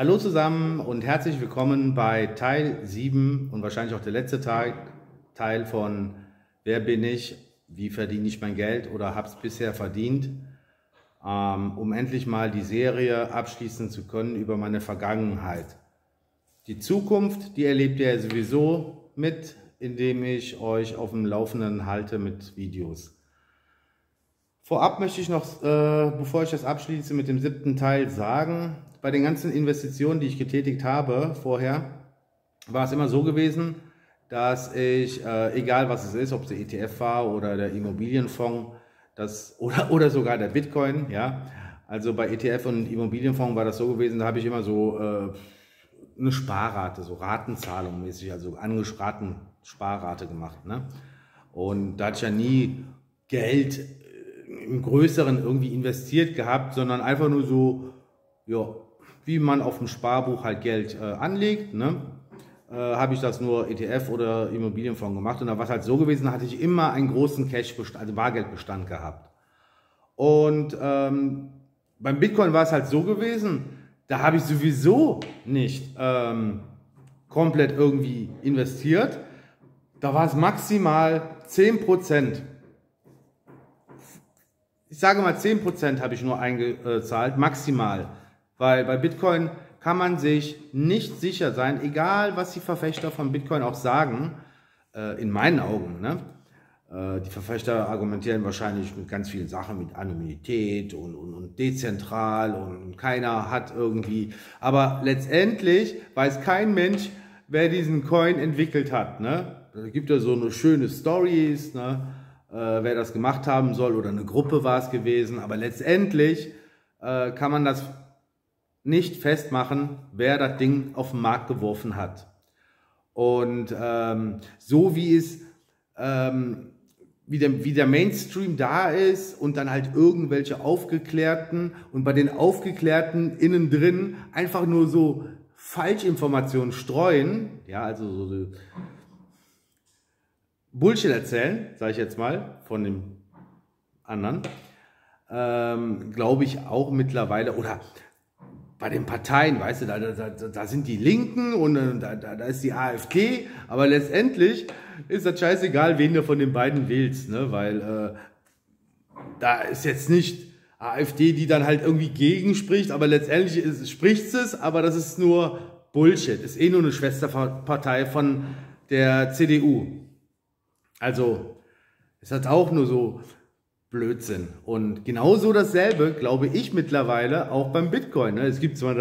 Hallo zusammen und herzlich willkommen bei Teil 7 und wahrscheinlich auch der letzte Teil von Wer bin ich, wie verdiene ich mein Geld oder habe es bisher verdient, um endlich mal die Serie abschließen zu können über meine Vergangenheit. Die Zukunft, die erlebt ihr sowieso mit, indem ich euch auf dem Laufenden halte mit Videos. Vorab möchte ich noch, bevor ich das abschließe mit dem 7. Teil, sagen, bei den ganzen Investitionen, die ich getätigt habe vorher, war es immer so gewesen, dass ich, egal was es ist, ob es der ETF war oder der Immobilienfonds, oder sogar der Bitcoin, ja, also bei ETF und Immobilienfonds war das so gewesen, da habe ich immer so eine Sparrate, so Ratenzahlung mäßig, also Sparrate gemacht, ne? Und da hatte ich ja nie Geld im Größeren irgendwie investiert gehabt, sondern einfach nur so, ja, wie man auf dem Sparbuch halt Geld anlegt, ne? Habe ich das nur ETF oder Immobilienfonds gemacht. Und da war es halt so gewesen, da hatte ich immer einen großen Cashbestand, also Bargeldbestand gehabt. Und beim Bitcoin war es halt so gewesen, da habe ich sowieso nicht komplett irgendwie investiert. Da war es maximal 10%. Ich sage mal 10% habe ich nur eingezahlt, maximal. Weil bei Bitcoin kann man sich nicht sicher sein, egal was die Verfechter von Bitcoin auch sagen, in meinen Augen, ne? Die Verfechter argumentieren wahrscheinlich mit ganz vielen Sachen, mit Anonymität und dezentral und keiner hat irgendwie, aber letztendlich weiß kein Mensch, wer diesen Coin entwickelt hat, ne? Da gibt ja so eine schöne Stories, ne? Wer das gemacht haben soll oder eine Gruppe war es gewesen, aber letztendlich kann man das nicht festmachen, wer das Ding auf den Markt geworfen hat. Und so wie es wie der Mainstream da ist und dann halt irgendwelche Aufgeklärten und bei den Aufgeklärten innen drin einfach nur so Falschinformationen streuen, ja, also so Bullshit erzählen, sage ich jetzt mal, von dem anderen, glaube ich auch mittlerweile, oder bei den Parteien, weißt du, da sind die Linken und da ist die AfD, aber letztendlich ist das scheißegal, wen du von den beiden wählst, ne? Weil da ist jetzt nicht AfD, die dann halt irgendwie gegenspricht, aber letztendlich spricht es, aber das ist nur Bullshit, ist eh nur eine Schwesterpartei von der CDU. Also ist das auch nur so Blödsinn. Und genauso dasselbe, glaube ich mittlerweile, auch beim Bitcoin. Ne? Es gibt zwar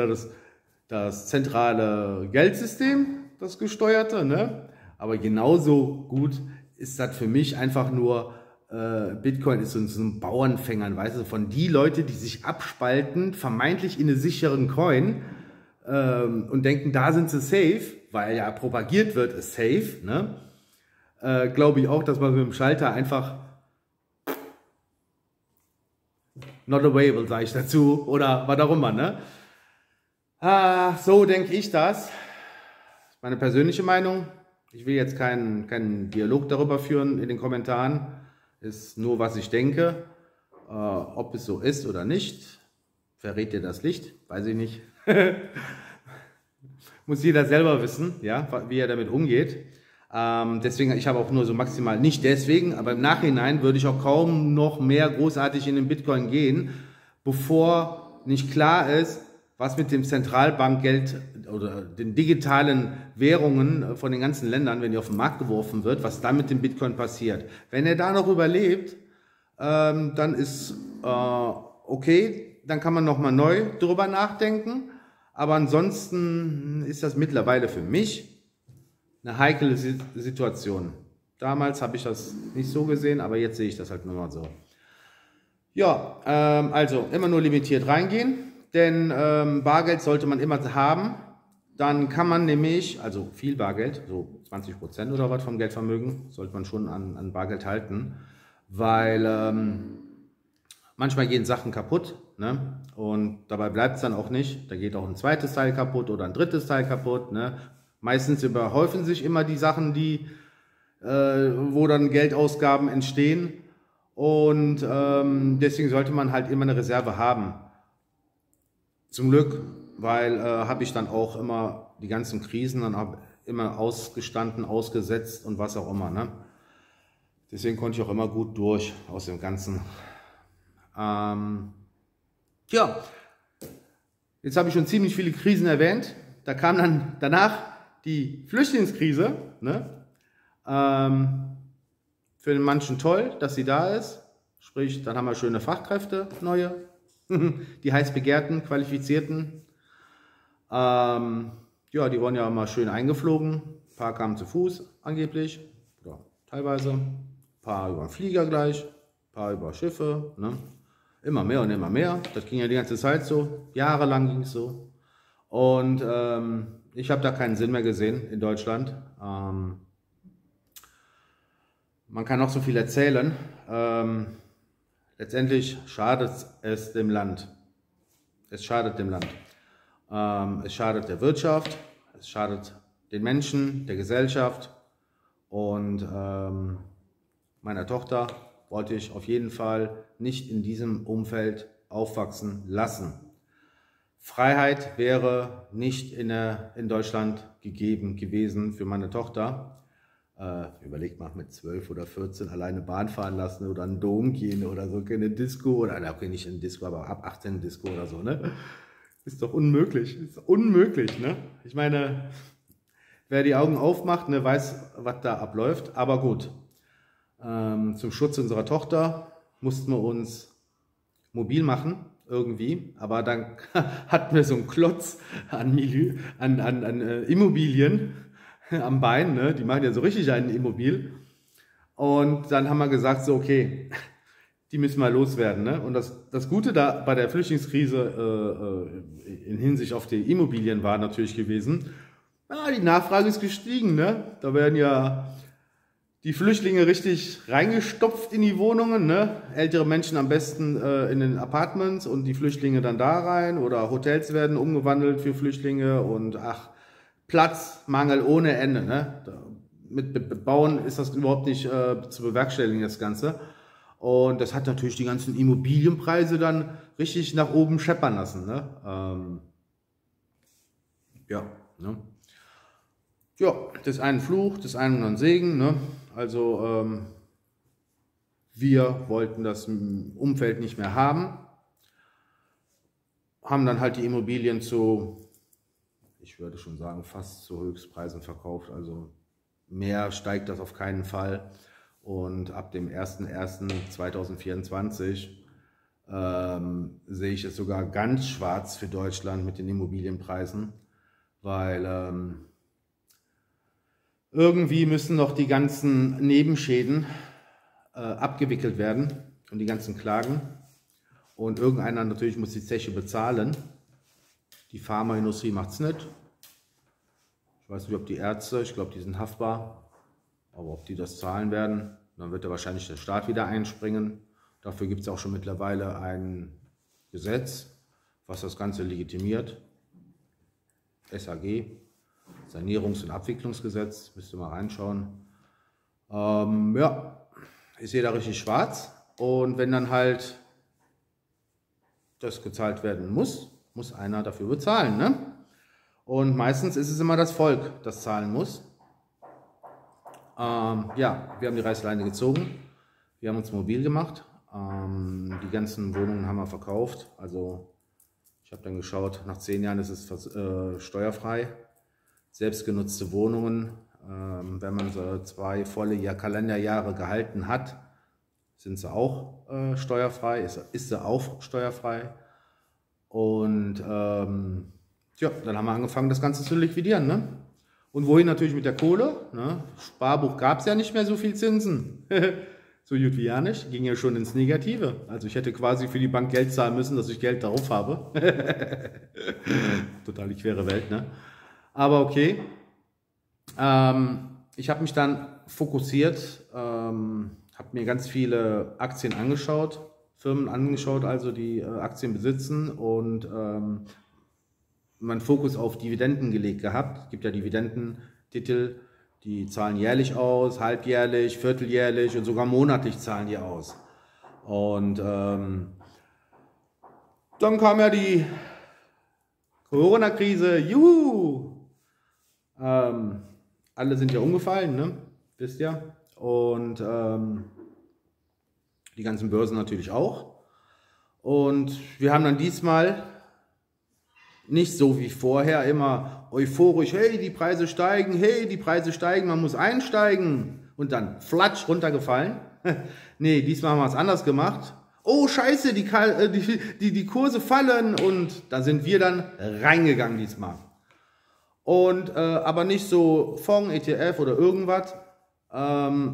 das zentrale Geldsystem, das gesteuerte, ne? Aber genauso gut ist das für mich einfach nur, Bitcoin ist so ein Bauernfängern, weißt du, von die Leute, die sich abspalten, vermeintlich in einen sicheren Coin und denken, da sind sie safe, weil ja propagiert wird, ist safe, ne? Glaube ich auch, dass man mit dem Schalter einfach not available, sage ich dazu, oder was auch immer, ne? So denke ich das. Das ist meine persönliche Meinung. Ich will jetzt keinen Dialog darüber führen in den Kommentaren. Ist nur, was ich denke. Ob es so ist oder nicht, verrät dir das Licht, weiß ich nicht. Muss jeder selber wissen, ja, wie er damit umgeht. Deswegen, ich habe auch nur so maximal, nicht deswegen, aber im Nachhinein würde ich auch kaum noch mehr großartig in den Bitcoin gehen, bevor nicht klar ist, was mit dem Zentralbankgeld oder den digitalen Währungen von den ganzen Ländern, wenn die auf den Markt geworfen wird, was dann mit dem Bitcoin passiert. Wenn er da noch überlebt, dann ist okay, dann kann man nochmal neu drüber nachdenken, aber ansonsten ist das mittlerweile für mich eine heikle Situation. Damals habe ich das nicht so gesehen, aber jetzt sehe ich das halt nur mal so. Ja, also immer nur limitiert reingehen, denn Bargeld sollte man immer haben. Dann kann man nämlich, also viel Bargeld, so 20% oder was vom Geldvermögen, sollte man schon an Bargeld halten, weil manchmal gehen Sachen kaputt, ne? Und dabei bleibt es dann auch nicht. Da geht auch ein zweites Teil kaputt oder ein drittes Teil kaputt, ne? Meistens überhäufen sich immer die Sachen, wo dann Geldausgaben entstehen. Und deswegen sollte man halt immer eine Reserve haben. Zum Glück weil habe ich dann auch immer die ganzen Krisen dann auch immer ausgestanden, ausgesetzt und was auch immer. Ne? Deswegen konnte ich auch immer gut durch aus dem Ganzen. Ja, jetzt habe ich schon ziemlich viele Krisen erwähnt. Da kam dann danach die Flüchtlingskrise. Ne? Für den manchen toll, dass sie da ist. Sprich, dann haben wir schöne Fachkräfte, neue, die heiß begehrten, qualifizierten. Ja, die wurden ja mal schön eingeflogen. Ein paar kamen zu Fuß angeblich, oder teilweise. Ein paar über den Flieger gleich, ein paar über Schiffe. Ne? Immer mehr und immer mehr. Das ging ja die ganze Zeit so. Jahrelang ging es so. Und ich habe da keinen Sinn mehr gesehen in Deutschland. Man kann noch so viel erzählen. Letztendlich schadet es dem Land. Es schadet dem Land. Es schadet der Wirtschaft, es schadet den Menschen, der Gesellschaft. Und meiner Tochter wollte ich auf jeden Fall nicht in diesem Umfeld aufwachsen lassen. Freiheit wäre nicht in Deutschland gegeben gewesen für meine Tochter. Überlegt mal, mit 12 oder 14 alleine Bahn fahren lassen oder einen Dom gehen oder so, keine Disco oder, okay, nicht in Disco, aber ab 18 Disco oder so, ne? Ist doch unmöglich, ist unmöglich, ne? Ich meine, wer die Augen aufmacht, ne, weiß, was da abläuft, aber gut. Zum Schutz unserer Tochter mussten wir uns mobil machen, irgendwie, aber dann hatten wir so einen Klotz an Immobilien am Bein, ne? Die machen ja so richtig einen Immobil. Und dann haben wir gesagt, so okay, die müssen wir loswerden. Ne? Und das Gute da bei der Flüchtlingskrise in Hinsicht auf die Immobilien war natürlich gewesen, die Nachfrage ist gestiegen. Ne? Da werden ja die Flüchtlinge richtig reingestopft in die Wohnungen. Ne? Ältere Menschen am besten in den Apartments und die Flüchtlinge dann da rein. Oder Hotels werden umgewandelt für Flüchtlinge und ach, Platzmangel ohne Ende. Ne? Mit Bauen ist das überhaupt nicht zu bewerkstelligen, das Ganze. Und das hat natürlich die ganzen Immobilienpreise dann richtig nach oben scheppern lassen. Ne? Ja, ne? Ja, das ist ein Fluch, das ist ein Segen. Ne? Also wir wollten das Umfeld nicht mehr haben. Haben dann halt die Immobilien zu, ich würde schon sagen, fast zu Höchstpreisen verkauft. Also mehr steigt das auf keinen Fall. Und ab dem 01.01.2024 sehe ich es sogar ganz schwarz für Deutschland mit den Immobilienpreisen, weil irgendwie müssen noch die ganzen Nebenschäden abgewickelt werden und die ganzen Klagen. Und irgendeiner natürlich muss die Zeche bezahlen. Die Pharmaindustrie macht es nicht. Ich weiß nicht, ob die Ärzte, ich glaube, die sind haftbar. Aber ob die das zahlen werden, dann wird da wahrscheinlich der Staat wieder einspringen. Dafür gibt es auch schon mittlerweile ein Gesetz, was das Ganze legitimiert. SAG, Sanierungs- und Abwicklungsgesetz, müsst ihr mal reinschauen. Ja, ich sehe da richtig schwarz. Und wenn dann halt das gezahlt werden muss, muss einer dafür bezahlen. Ne? Und meistens ist es immer das Volk, das zahlen muss. Ja, wir haben die Reißleine gezogen. Wir haben uns mobil gemacht. Die ganzen Wohnungen haben wir verkauft. Also ich habe dann geschaut, nach 10 Jahren ist es steuerfrei. Selbstgenutzte Wohnungen, wenn man so 2 volle Kalenderjahre gehalten hat, sind sie auch steuerfrei, ist sie auch steuerfrei. Und ja, dann haben wir angefangen, das Ganze zu liquidieren. Ne? Und wohin natürlich mit der Kohle? Ne? Sparbuch gab es ja nicht mehr so viel Zinsen. So gut wie ja nicht, ging ja schon ins Negative. Also ich hätte quasi für die Bank Geld zahlen müssen, dass ich Geld darauf habe. Total die quere Welt, ne? Aber okay. Ich habe mich dann fokussiert, habe mir ganz viele Aktien angeschaut, Firmen angeschaut, also die Aktien besitzen und meinen Fokus auf Dividenden gelegt gehabt. Es gibt ja Dividendentitel, die zahlen jährlich aus, halbjährlich, vierteljährlich und sogar monatlich zahlen die aus. Und dann kam ja die Corona-Krise, juhu! Alle sind ja umgefallen, ne? Wisst ihr? Und die ganzen Börsen natürlich auch. Und wir haben dann diesmal nicht so wie vorher immer euphorisch, hey, die Preise steigen, man muss einsteigen und dann flatsch runtergefallen. Nee, diesmal haben wir es anders gemacht. Oh Scheiße, die Kurse fallen und da sind wir dann reingegangen diesmal. Und aber nicht so Fonds, ETF oder irgendwas.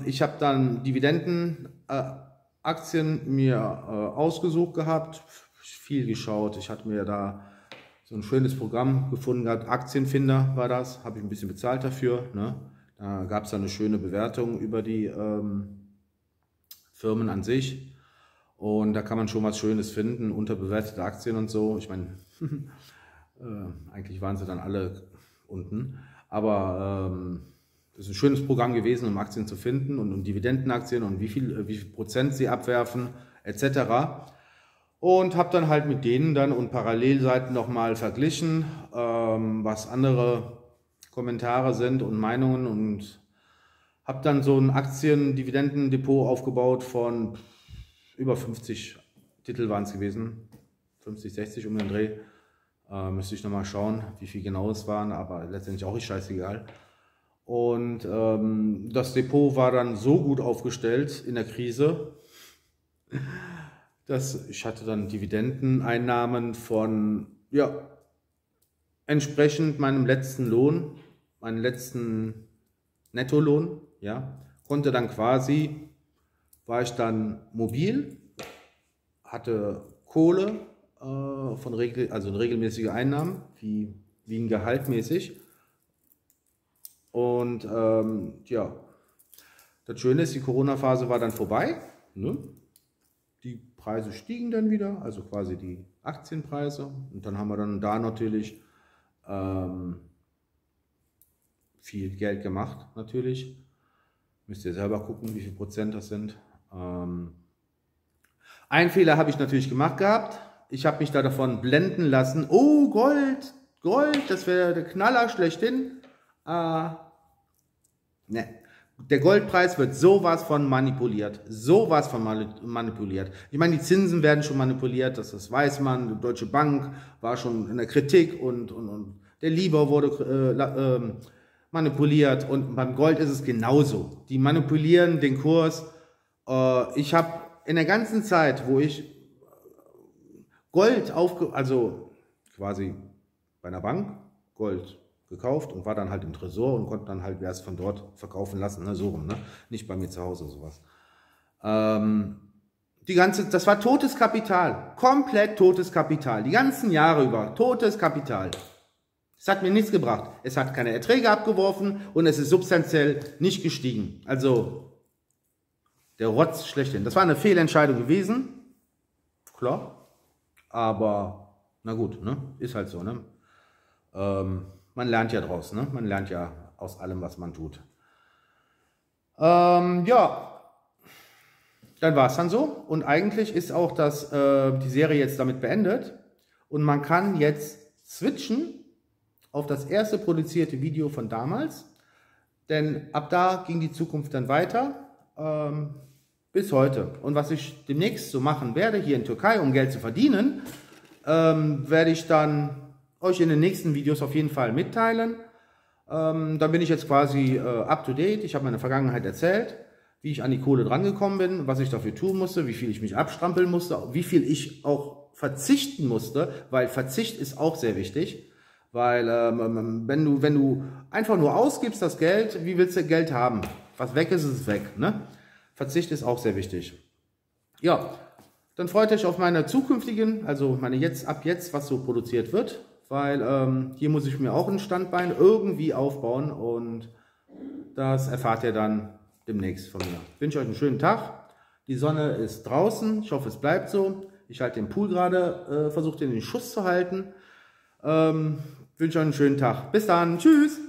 Ich habe dann Dividendenaktien mir ausgesucht gehabt, viel geschaut. Ich hatte mir da so ein schönes Programm gefunden gehabt, Aktienfinder war das, habe ich ein bisschen bezahlt dafür. Ne? Da gab es dann eine schöne Bewertung über die Firmen an sich. Und da kann man schon was Schönes finden, unterbewertete Aktien und so. Ich meine, eigentlich waren sie dann alle unten. Aber das ist ein schönes Programm gewesen, um Aktien zu finden und Dividendenaktien und wie viel Prozent sie abwerfen, etc. Und habe dann halt mit denen dann und Parallelseiten nochmal verglichen, was andere Kommentare sind und Meinungen und habe dann so ein Aktien-Dividendendepot aufgebaut von über 50 Titel waren es gewesen, 50, 60 um den Dreh. Müsste ich nochmal schauen, wie viel genau es waren, aber letztendlich auch nicht scheißegal. Und das Depot war dann so gut aufgestellt in der Krise, dass ich hatte dann Dividendeneinnahmen von, ja, entsprechend meinem letzten Lohn, meinen letzten Nettolohn, ja, konnte dann quasi, war ich dann mobil, hatte Kohle, also regelmäßige Einnahmen, wie ein Gehalt mäßig. Und ja, das Schöne ist, die Corona-Phase war dann vorbei. Ne? Die Preise stiegen dann wieder, also quasi die Aktienpreise. Und dann haben wir dann da natürlich viel Geld gemacht, natürlich. Müsst ihr selber gucken, wie viel Prozent das sind. Einen Fehler habe ich natürlich gemacht gehabt. Ich habe mich da davon blenden lassen. Oh, Gold, das wäre der Knaller schlechthin. Ne. Der Goldpreis wird sowas von manipuliert. Sowas von manipuliert. Ich meine, die Zinsen werden schon manipuliert, das weiß man. Die Deutsche Bank war schon in der Kritik und der Libor wurde manipuliert. Und beim Gold ist es genauso. Die manipulieren den Kurs. Ich habe in der ganzen Zeit, wo ich Gold also quasi bei einer Bank Gold gekauft und war dann halt im Tresor und konnte dann halt erst von dort verkaufen lassen, ne, so rum, ne? Nicht bei mir zu Hause sowas. Das war totes Kapital, komplett totes Kapital, die ganzen Jahre über, totes Kapital. Es hat mir nichts gebracht, es hat keine Erträge abgeworfen und es ist substanziell nicht gestiegen. Also der Rotz schlechthin. Das war eine Fehlentscheidung gewesen, klar, aber na gut, ne? Ist halt so, ne? Man lernt ja draus, ne? Man lernt ja aus allem, was man tut. Ja, dann war es dann so. Und eigentlich ist auch die Serie jetzt damit beendet. Und man kann jetzt switchen auf das erste produzierte Video von damals. Denn ab da ging die Zukunft dann weiter bis heute. Und was ich demnächst so machen werde, hier in Türkei, um Geld zu verdienen, werde ich dann euch in den nächsten Videos auf jeden Fall mitteilen. Dann bin ich jetzt quasi up to date. Ich habe meine Vergangenheit erzählt, wie ich an die Kohle drangekommen bin, was ich dafür tun musste, wie viel ich mich abstrampeln musste, wie viel ich auch verzichten musste, weil Verzicht ist auch sehr wichtig. Weil wenn du einfach nur ausgibst das Geld, wie willst du Geld haben? Was weg ist, ist weg. Ne? Verzicht ist auch sehr wichtig. Ja, dann freut euch auf meine zukünftigen, also ab jetzt, was so produziert wird. Weil hier muss ich mir auch ein Standbein irgendwie aufbauen und das erfahrt ihr dann demnächst von mir. Ich wünsche euch einen schönen Tag. Die Sonne ist draußen. Ich hoffe, es bleibt so. Ich halte den Pool gerade, versuche den Schuss zu halten. Wünsche euch einen schönen Tag. Bis dann. Tschüss.